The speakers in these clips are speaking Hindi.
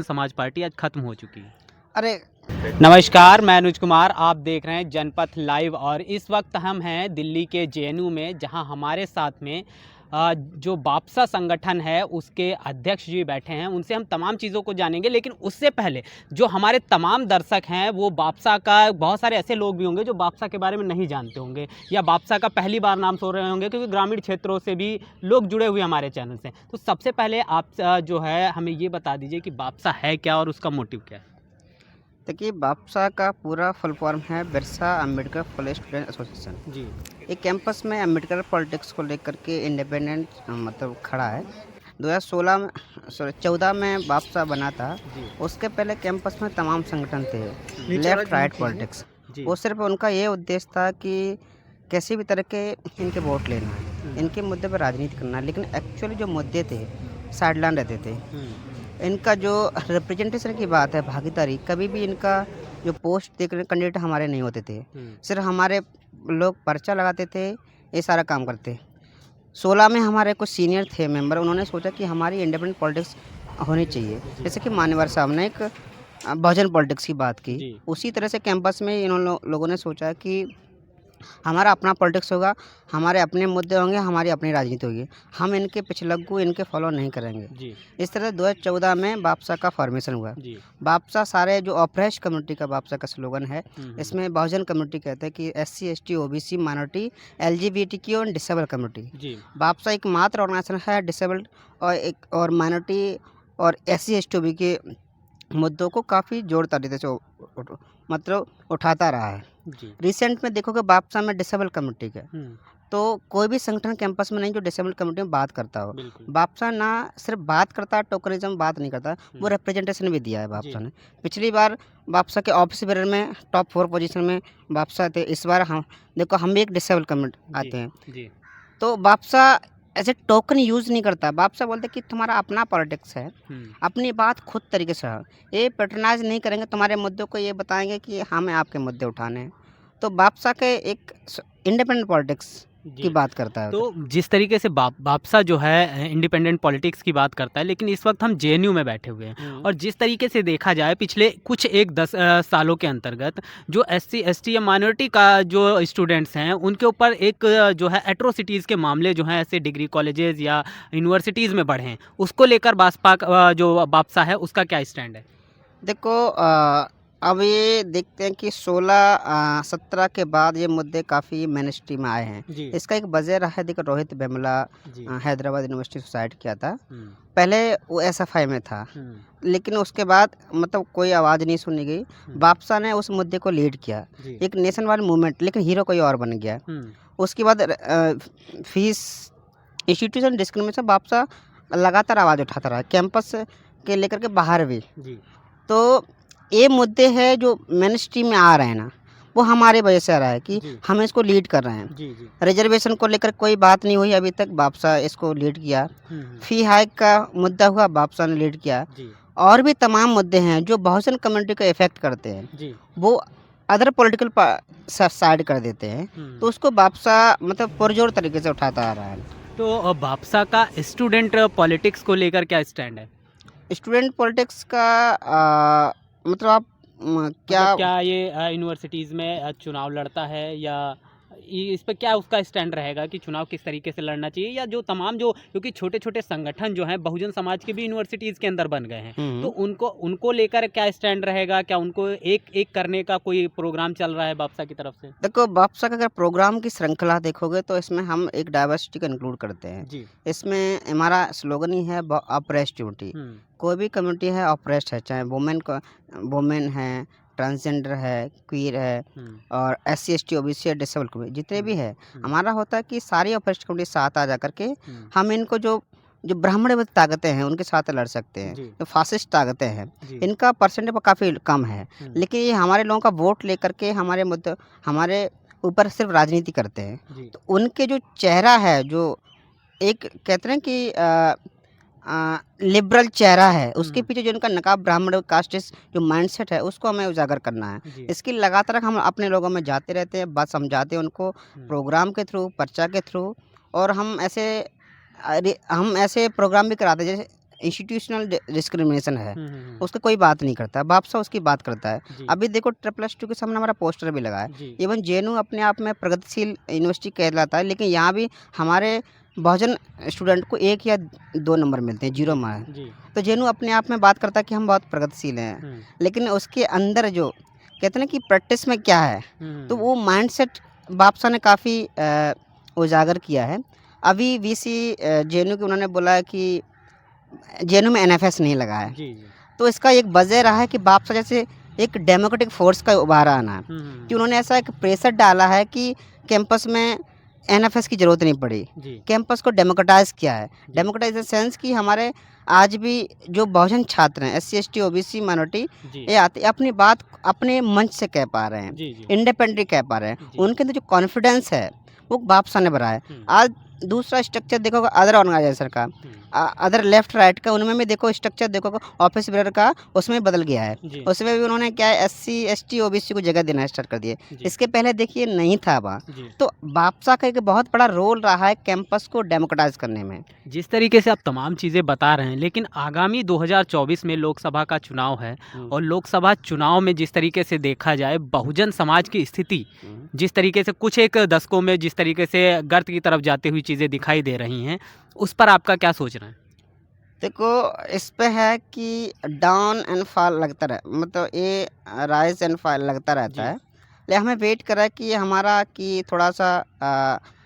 समाज पार्टी आज खत्म हो चुकी है। अरे नमस्कार, मैं अनुज कुमार, आप देख रहे हैं जनपथ लाइव और इस वक्त हम हैं दिल्ली के जेएनयू में, जहां हमारे साथ में जो बापसा संगठन है उसके अध्यक्ष जी बैठे हैं। उनसे हम तमाम चीज़ों को जानेंगे, लेकिन उससे पहले जो हमारे तमाम दर्शक हैं वो बापसा का, बहुत सारे ऐसे लोग भी होंगे जो बापसा के बारे में नहीं जानते होंगे या बापसा का पहली बार नाम सुन रहे होंगे, क्योंकि ग्रामीण क्षेत्रों से भी लोग जुड़े हुए हमारे चैनल से। तो सबसे पहले आप जो है हमें ये बता दीजिए कि बापसा है क्या और उसका मोटिव क्या है। देखिए, बापसा का पूरा फुल फॉर्म है Birsa Ambedkar college student association. जी एक कैंपस में अम्बेडकर पॉलिटिक्स को लेकर के इंडिपेंडेंट मतलब खड़ा है। 2016 में 14 में बापसा बना था। जी उसके पहले कैंपस में तमाम संगठन थे, लेफ्ट राइट पॉलिटिक्स। जी वो सिर्फ उनका ये उद्देश्य था कि किसी भी तरह के इनके वोट लेना है, इनके मुद्दे पर राजनीति करना है। लेकिन एक्चुअली जो मुद्दे थे साइडलाइन रहते थे। इनका जो रिप्रेजेंटेशन की बात है, भागीदारी, कभी भी इनका जो पोस्ट देख रहे कैंडिडेट हमारे नहीं होते थे। सिर्फ हमारे लोग पर्चा लगाते थे, ये सारा काम करते। 16 में हमारे कुछ सीनियर थे मेंबर, उन्होंने सोचा कि हमारी इंडिपेंडेंट पॉलिटिक्स होनी चाहिए। जैसे कि मान्यवर साहब ने एक बहुजन पॉलिटिक्स की बात की, उसी तरह से कैंपस में लोगों ने सोचा कि हमारा अपना पॉलिटिक्स होगा, हमारे अपने मुद्दे होंगे, हमारी अपनी राजनीति होगी। हम इनके पिछलग्गू इनके फॉलो नहीं करेंगे। इस तरह 2014 में बापसा का फॉर्मेशन हुआ। बापसा सारे जो ऑपरेश कम्युनिटी का बापसा का स्लोगन है, इसमें बहुजन कम्युनिटी कहते हैं कि SC ST OBC minority LGBTQ और डिसेबल कम्युनिटी। बापसा एकमात्र ऑर्गेनाइजेशन है डिसेबल्ड और माइनॉरिटी और SC ST OBC के मुद्दों को काफ़ी जोर तरीके से मतलब उठाता रहा है। रिसेंट में देखोगे बापसा में डिसेबल कम्युनिटी का, तो कोई भी संगठन कैंपस में नहीं जो डिसेबल कम्युनिटी में बात करता हो। बापसा ना सिर्फ बात करता, टोकनिज्म बात नहीं करता, वो रिप्रेजेंटेशन भी दिया है बापसा ने। पिछली बार बापसा के ऑफिस बेरर में टॉप 4 पोजीशन में बापसा थे। इस बार हम देखो, हम भी एक डिसेबल कम्युनिटी आते हैं। तो बापसा ऐसे टोकन यूज़ नहीं करता। बापसा बोलते कि तुम्हारा अपना पॉलिटिक्स है, अपनी बात खुद तरीके से है। ये पैट्रनाइज नहीं करेंगे तुम्हारे मुद्दों को, ये बताएंगे कि हमें आपके मुद्दे उठाने हैं। तो बापसा के एक इंडिपेंडेंट पॉलिटिक्स की बात करता है। तो जिस तरीके से बापसा जो है इंडिपेंडेंट पॉलिटिक्स की बात करता है, लेकिन इस वक्त हम जेएनयू में बैठे हुए हैं और जिस तरीके से देखा जाए पिछले कुछ 10 सालों के अंतर्गत जो SC ST या माइनॉरिटी का जो स्टूडेंट्स हैं उनके ऊपर एक जो है एट्रोसिटीज़ के मामले जो हैं ऐसे डिग्री कॉलेजेस या यूनिवर्सिटीज़ में बढ़े हैं, उसको लेकर जो बापसा है उसका क्या स्टैंड है। देखो, अब ये देखते हैं कि 16-17 के बाद ये मुद्दे काफ़ी मेन स्ट्रीम में आए हैं। इसका एक वजह रहा है, देखो रोहित वेमुला हैदराबाद यूनिवर्सिटी सुसाइड किया था। पहले वो SFI में था, लेकिन उसके बाद मतलब कोई आवाज़ नहीं सुनी गई। बापसा ने उस मुद्दे को लीड किया, एक नेशन वाइड मूवमेंट, लेकिन हीरो कोई और बन गया। उसके बाद फीस इंस्टीट्यूशन डिस्क्रिमिनेशन बापसा लगातार आवाज़ उठाता रहा, कैंपस के लेकर के बाहर भी। तो ये मुद्दे हैं जो मेन स्ट्रीम में आ रहे हैं ना, वो हमारे वजह से आ रहा है कि हम इसको लीड कर रहे हैं। रिजर्वेशन को लेकर कोई बात नहीं हुई अभी तक, बापसा इसको लीड किया। फी हाइक का मुद्दा हुआ, बापसा ने लीड किया। और भी तमाम मुद्दे हैं जो बहुजन कम्युनिटी को इफेक्ट करते हैं, वो अदर पॉलिटिकल साइड कर देते हैं। तो उसको बापसा मतलब पुरजोर तरीके से उठाता आ रहा है। तो बापसा का स्टूडेंट पॉलिटिक्स को लेकर क्या स्टैंड है। स्टूडेंट पॉलिटिक्स का मतलब आप क्या ये यूनिवर्सिटीज़ में चुनाव लड़ता है या इस पर क्या उसका स्टैंड रहेगा कि चुनाव किस तरीके से लड़ना चाहिए, या जो तमाम जो क्योंकि छोटे छोटे संगठन जो हैं बहुजन समाज के भी यूनिवर्सिटीज़ के अंदर बन गए हैं, तो उनको लेकर क्या स्टैंड रहेगा, क्या उनको एक करने का कोई प्रोग्राम चल रहा है बापसा की तरफ से। देखो, बापसा का अगर प्रोग्राम की श्रृंखला देखोगे तो इसमें हम एक डाइवर्सिटी को इंक्लूड करते हैं। इसमें हमारा स्लोगन ही है ऑपरेस्ट यूनिटी। कोई भी कम्युनिटी है ऑपरेस्ट है, चाहे वुमेन है, ट्रांसजेंडर है, क्वीर है और SC ST OBC है, डिसेबल कम्युनिटी जितने भी है, हमारा होता है कि सारी ऑपरेस्ट कम्युनिटी साथ आ जा करके हम इनको जो ब्राह्मण ताकतें हैं उनके साथ लड़ सकते हैं। जो फासिस्ट ताकतें हैं इनका परसेंटेज काफ़ी कम है, लेकिन ये हमारे लोगों का वोट लेकर के हमारे मुद्दे हमारे ऊपर सिर्फ राजनीति करते हैं। तो उनके जो चेहरा है, जो एक कहते हैं कि लिबरल चेहरा है, उसके पीछे जो उनका नकाब ब्राह्मण कास्टिस्ट जो माइंडसेट है उसको हमें उजागर करना है। इसकी लगातार हम अपने लोगों में जाते रहते हैं, बात समझाते हैं उनको प्रोग्राम के थ्रू, पर्चा के थ्रू, और हम ऐसे प्रोग्राम भी कराते हैं। जैसे इंस्टीट्यूशनल डिस्क्रिमिनेशन है, हम्म। उसकी कोई बात नहीं करता, बापसा उसकी बात करता है। जी अभी देखो ट्रिपल 2 के सामने हमारा पोस्टर भी लगा है। जी इवन जेएनयू अपने आप में प्रगतिशील यूनिवर्सिटी कहलाता है, लेकिन यहाँ भी हमारे बहुजन स्टूडेंट को 1 या 2 नंबर मिलते हैं, 0 मार्क। जी तो जेएनयू अपने आप में बात करता है कि हम बहुत प्रगतिशील हैं, हम्म लेकिन उसके अंदर जो कहते हैं ना कि प्रैक्टिस में क्या है, तो हम्म वो माइंडसेट बापसा ने काफ़ी उजागर किया है। अभी वीसी जेएनयू के उन्होंने बोला है कि जेएनयू में एनएफएस नहीं लगा है, जी जी तो इसका एक वजह रहा है कि बापसा जैसे एक डेमोक्रेटिक फोर्स का उभार आना है, कि उन्होंने ऐसा एक प्रेशर डाला है कि कैंपस में एनएफएस की ज़रूरत नहीं पड़ी, जी कैंपस को डेमोक्रेटाइज किया है। जी डेमोक्रेटाइज इन द सेंस कि हमारे आज भी जो बहुजन छात्र हैं, एससी एसटी ओबीसी माइनॉरिटी, जी ये आते अपनी बात अपने मंच से कह पा रहे हैं, जी जी इंडिपेंडेंटली कह पा रहे हैं। जी उनके अंदर जो कॉन्फिडेंस है वो बापसा ने भरा है। हम्म आज दूसरा स्ट्रक्चर देखोगे अदर ऑर्गेनाइजेशन का, अदर लेफ्ट राइट का, उनमें भी देखो स्ट्रक्चर देखोगे ऑफिस बेरर का, उसमें बदल गया है। जी उसमें भी उन्होंने क्या है एससी एसटी ओबीसी को जगह देना स्टार्ट कर दिए। जी इसके पहले देखिए नहीं था वहाँ। जी तो बापसा का एक बहुत बड़ा रोल रहा है कैंपस को डेमोक्रेटाइज करने में। जिस तरीके से आप तमाम चीज़ें बता रहे हैं, लेकिन आगामी 2024 में लोकसभा का चुनाव है और लोकसभा चुनाव में जिस तरीके से देखा जाए बहुजन समाज की स्थिति जिस तरीके से कुछ एक दशकों में जिस तरीके से गर्त की तरफ जाती हुई चीज़ें दिखाई दे रही हैं, उस पर आपका क्या सोचना है? देखो इस पे है कि डाउन एंड फॉल लगता रहे, मतलब ये राइज एंड फॉल लगता रहता जी है। ले हमें वेट कर रहा है कि हमारा कि थोड़ा सा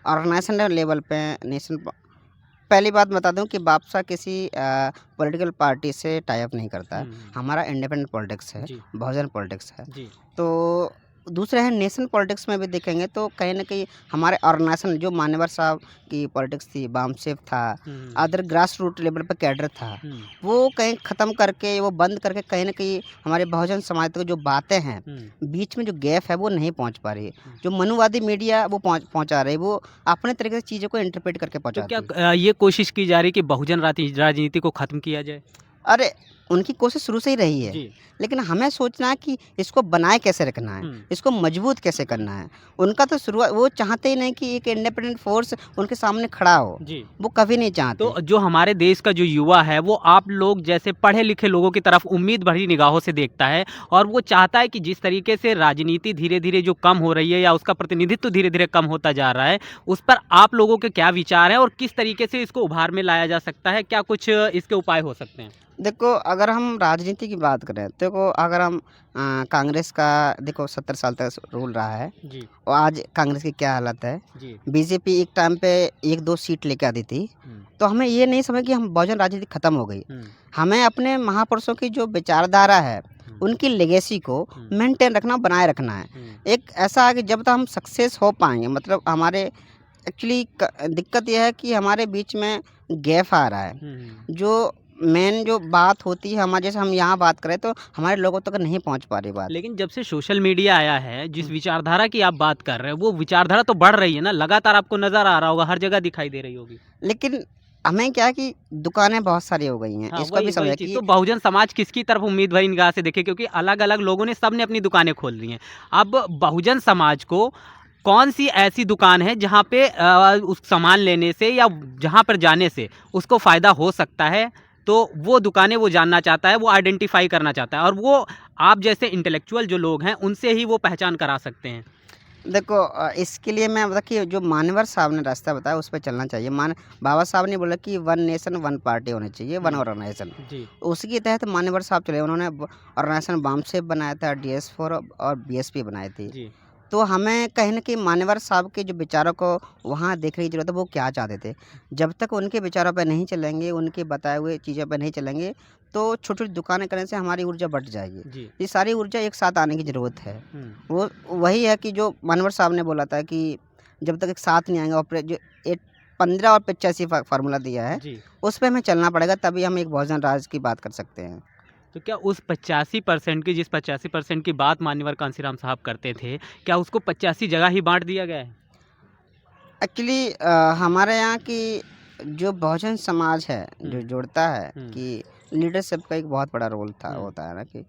ऑर्गेनाइजेशन लेवल पे नेशन। पहली बात बता दूं कि बापसा किसी पॉलिटिकल पार्टी से टाई अप नहीं करता है। हमारा इंडिपेंडेंट पॉलिटिक्स है, जी बहुजन पॉलिटिक्स है। जी तो दूसरा है नेशन पॉलिटिक्स में भी देखेंगे तो कहीं न कहीं हमारे ऑर्गेनाइजेशन जो मान्यवर साहब की पॉलिटिक्स थी, बामसेफ था, अदर ग्रास रूट लेवल पर कैडर था, वो कहीं ख़त्म करके, वो बंद करके कहीं न कहीं हमारे बहुजन समाज तक जो बातें हैं, बीच में जो गैप है वो नहीं पहुँच पा रही है। जो मनुवादी मीडिया वो पहुँचा रही है, वो अपने तरीके से चीज़ों को इंटरप्रेट करके तो पहुँचाती है। क्या ये कोशिश की जा रही है कि बहुजन राजनीति को ख़त्म किया जाए? अरे! उनकी कोशिश शुरू से ही रही है, जी लेकिन हमें सोचना है कि इसको बनाए कैसे रखना है, इसको मजबूत कैसे करना है। उनका तो शुरुआत वो चाहते ही नहीं कि एक इंडिपेंडेंट फोर्स उनके सामने खड़ा हो, जी वो कभी नहीं चाहते। तो जो हमारे देश का जो युवा है वो आप लोग जैसे पढ़े लिखे लोगों की तरफ उम्मीद भरी निगाहों से देखता है और वो चाहता है कि जिस तरीके से राजनीति धीरे धीरे जो कम हो रही है या उसका प्रतिनिधित्व धीरे धीरे कम होता जा रहा है, उस पर आप लोगों के क्या विचार हैं और किस तरीके से इसको उभार में लाया जा सकता है? क्या कुछ इसके उपाय हो सकते हैं? देखो अगर हम राजनीति की बात करें, देखो अगर हम कांग्रेस का देखो 70 साल तक रूल रहा है जी और आज कांग्रेस की क्या हालत है। जी बीजेपी एक टाइम पे 1-2 सीट लेके आती थी, तो हमें ये नहीं समझ कि हम बहुजन राजनीति खत्म हो गई। हमें अपने महापुरुषों की जो विचारधारा है, उनकी लेगेसी को मेंटेन रखना, बनाए रखना है। एक ऐसा है कि जब तक हम सक्सेस हो पाएंगे, मतलब हमारे एक्चुअली दिक्कत यह है कि हमारे बीच में गैप आ रहा है। जो मेन जो बात होती है हमारे, जैसे हम यहाँ बात करें तो हमारे लोगों तक नहीं पहुँच पा रही बात। लेकिन जब से सोशल मीडिया आया है, जिस विचारधारा की आप बात कर रहे हैं, वो विचारधारा तो बढ़ रही है ना, लगातार आपको नजर आ रहा होगा, हर जगह दिखाई दे रही होगी। लेकिन हमें क्या है कि दुकानें बहुत सारी हो गई हैं, हाँ, इसको भी समझे चीज़ कि तो बहुजन समाज किसकी तरफ उम्मीद भरी निगाह से देखे, क्योंकि अलग अलग लोगों ने सबने अपनी दुकानें खोल ली हैं। अब बहुजन समाज को कौन सी ऐसी दुकान है जहाँ पे उस सामान लेने से या जहाँ पर जाने से उसको फ़ायदा हो सकता है, तो वो दुकानें वो जानना चाहता है, वो आइडेंटिफाई करना चाहता है और वो आप जैसे इंटेलेक्चुअल जो लोग हैं उनसे ही वो पहचान करा सकते हैं। देखो इसके लिए मैं बता कि जो मान्यवर साहब ने रास्ता बताया उस पर चलना चाहिए। बाबा साहब ने बोला कि वन नेशन वन पार्टी होनी चाहिए, वन ऑर्गेनाइजेशन। जी उसी के तहत मान्यवर साहब चले, उन्होंने ऑर्गेनाइजेशन बामसेफ बनाया था, DS4 और BSP बनाई थी। जी तो हमें कहीं न कहीं मान्यवर साहब के जो विचारों को वहाँ देखने की ज़रूरत है, वो क्या चाहते थे। जब तक उनके विचारों पे नहीं चलेंगे, उनके बताए हुए चीज़ों पे नहीं चलेंगे, तो छोटी-छोटी दुकानें करने से हमारी ऊर्जा बढ़ जाएगी। जी ये सारी ऊर्जा एक साथ आने की ज़रूरत है। हम्म, वो वही है कि जो मान्यवर साहब ने बोला था कि जब तक एक साथ नहीं आएँगे, और जो एक 15 और 85 फ़ॉर्मूला दिया है, जी उस पे हमें चलना पड़ेगा, तभी हम एक बहुजन राज की बात कर सकते हैं। तो क्या उस 85% की जिस 85% की बात मान्यवर कांसीराम साहब करते थे, क्या उसको 85 जगह ही बांट दिया गया है? एक्चुअली हमारे यहाँ की जो बहुजन समाज है, जो जोड़ता है कि लीडरशिप का एक बहुत बड़ा रोल था, होता है ना कि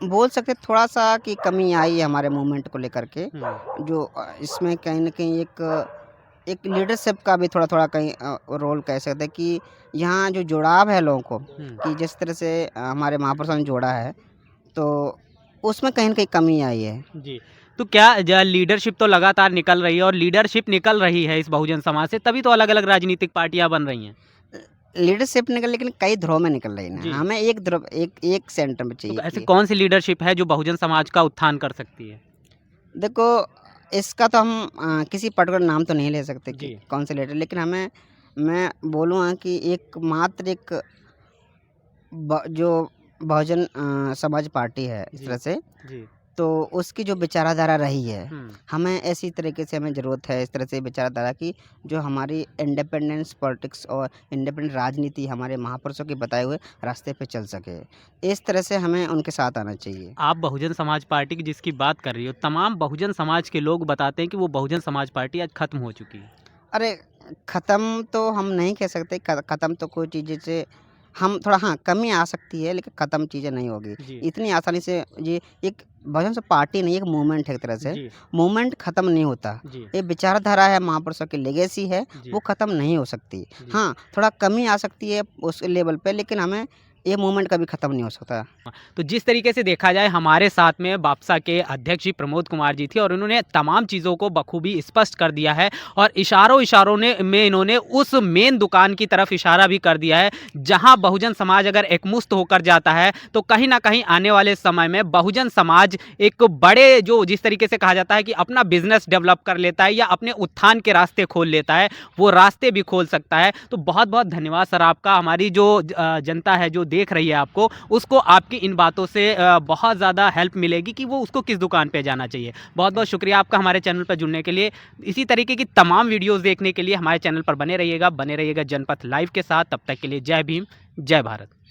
बोल सकते थोड़ा सा कि कमी आई है हमारे मूवमेंट को लेकर के। जो इसमें कहीं ना कहीं एक एक लीडरशिप का भी थोड़ा-थोड़ा कहीं रोल कह सकते हैं कि यहाँ जो जुड़ाव है लोगों को कि जिस तरह से हमारे महापुरुषों ने जोड़ा है, तो उसमें कहीं न कहीं कमी आई है। जी। तो क्या लीडरशिप तो लगातार निकल रही है और लीडरशिप निकल रही है इस बहुजन समाज से, तभी तो अलग-अलग राजनीतिक पार्टियाँ बन रही हैं। लीडरशिप निकल लेकिन कई ध्रुव में निकल रही है जी। ना, हमें एक ध्रुव एक सेंटर में तो चाहिए ऐसी कि कौन सी लीडरशिप है जो बहुजन समाज का उत्थान कर सकती है? देखो इसका तो हम किसी पर्टिकुलर नाम तो नहीं ले सकते कि जी। कौन से लीडर लेकिन मैं बोलूँगा कि एकमात्र एक जो बहुजन समाज पार्टी है इस जी। तरह से, जी। तो उसकी जो विचारधारा रही है, हुँ। हमें ऐसी तरीके से हमें ज़रूरत है इस तरह से विचारधारा की जो हमारी इंडिपेंडेंस पॉलिटिक्स और इंडिपेंडेंट राजनीति हमारे महापुरुषों के बताए हुए रास्ते पे चल सके। इस तरह से हमें उनके साथ आना चाहिए। आप बहुजन समाज पार्टी की जिसकी बात कर रही हो, तमाम बहुजन समाज के लोग बताते हैं कि वो बहुजन समाज पार्टी आज खत्म हो चुकी है। अरे! ख़त्म तो हम नहीं कह सकते, ख़त्म तो कोई चीज़ जैसे हम थोड़ा हाँ, कमी आ सकती है लेकिन ख़त्म चीज़ें नहीं होगी। जी। इतनी आसानी से ये एक बहुजन समाज पार्टी नहीं, एक मूवमेंट है एक तरह से। जी। मूवमेंट ख़त्म नहीं होता। जी। ये विचारधारा है, महापुरुषों की लेगेसी है, जी। वो ख़त्म नहीं हो सकती। जी। हाँ, थोड़ा कमी आ सकती है उस लेवल पे लेकिन हमें ये मूवमेंट कभी ख़त्म नहीं हो सकता। तो जिस तरीके से देखा जाए हमारे साथ में बाप्सा के अध्यक्ष जी प्रमोद कुमार जी थे और उन्होंने तमाम चीज़ों को बखूबी स्पष्ट कर दिया है और इशारों में इन्होंने उस मेन दुकान की तरफ इशारा भी कर दिया है जहां बहुजन समाज अगर एकमुश्त होकर जाता है तो कहीं ना कहीं आने वाले समय में बहुजन समाज एक बड़े जो जिस तरीके से कहा जाता है कि अपना बिजनेस डेवलप कर लेता है या अपने उत्थान के रास्ते खोल लेता है, वो रास्ते भी खोल सकता है। तो बहुत बहुत धन्यवाद सर आपका। हमारी जो जनता है जो देख रही है आपको, उसको आपकी इन बातों से बहुत ज़्यादा हेल्प मिलेगी कि वो उसको किस दुकान पे जाना चाहिए। बहुत बहुत शुक्रिया आपका हमारे चैनल पर जुड़ने के लिए। इसी तरीके की तमाम वीडियोज़ देखने के लिए हमारे चैनल पर बने रहिएगा जनपथ लाइव के साथ। तब तक के लिए जय भीम, जय भारत।